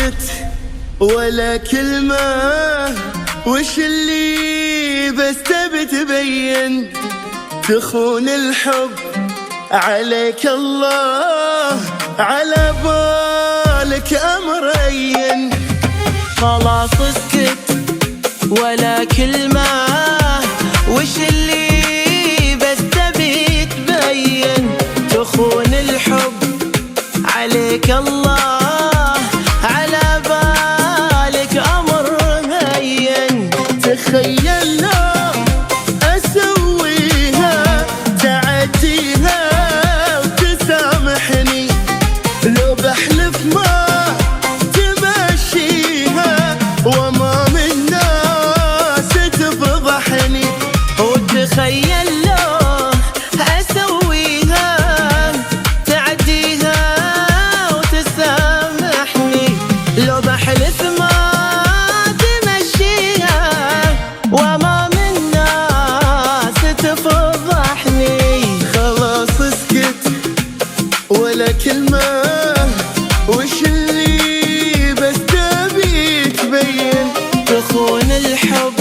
اسكت ولا كلمة، وش اللي بس تبي تبين؟ تخون الحب عليك الله، على بالك أمر أين. خلاص اسكت ولا كلمة، وش اللي بس تبي تبين؟ تخون الحب عليك الله، على بالك أمر هين. تخيل لو أسويها تعديها وتسامحني، لو بحلف ما تمشيها وأمام الناس تفضحني. وتخيل لو أسويها تعديها وتسامحني، لو بحلف ما تمشيها وأمام الناس تفضحني. خلاص اسكت ولا كلمة، وش اللي بس تبي تبين؟ تخون الحب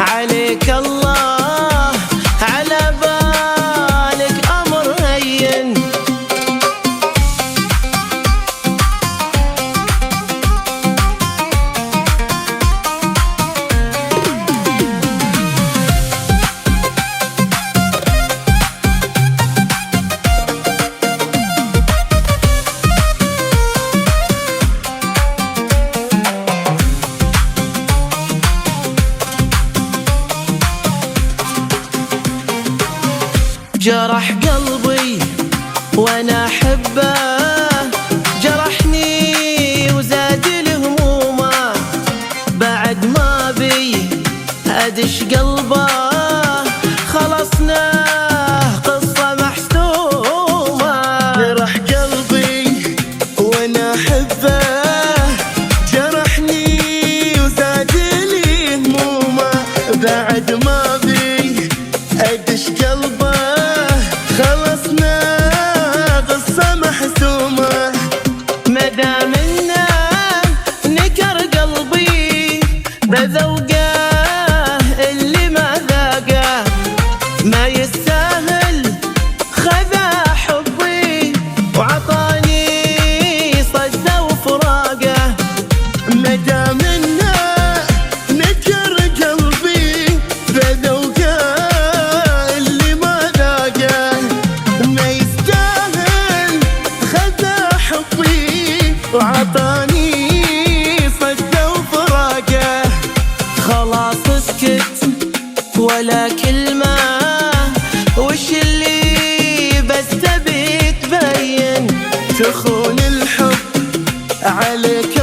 عليك الله، على بالك أمر هين. جرح قلبي وانا احبه، جرحني وزاد الهمومه، بعد ما بي ادش قلبه، خلصنا قصه محسومه. جرح قلبي وانا احبه، جرحني وزاد لي همومه، بعد ما بي ادش قلبه، خلصنا قصة محسومة. مدام انه نكر قلبي بذوقه اللي ما ذاقه، ما يستاهل خذا حبي وعطاني صده وفراقه. مدام انه نكر قلبي بذوقه اللي ما ذاقه، ما يستاهل خذا حبي وعطاني صده وفراقه. خلاص اسكت ولا كلمة، وش اللي بس تبي تبين؟ تخون الحب عليك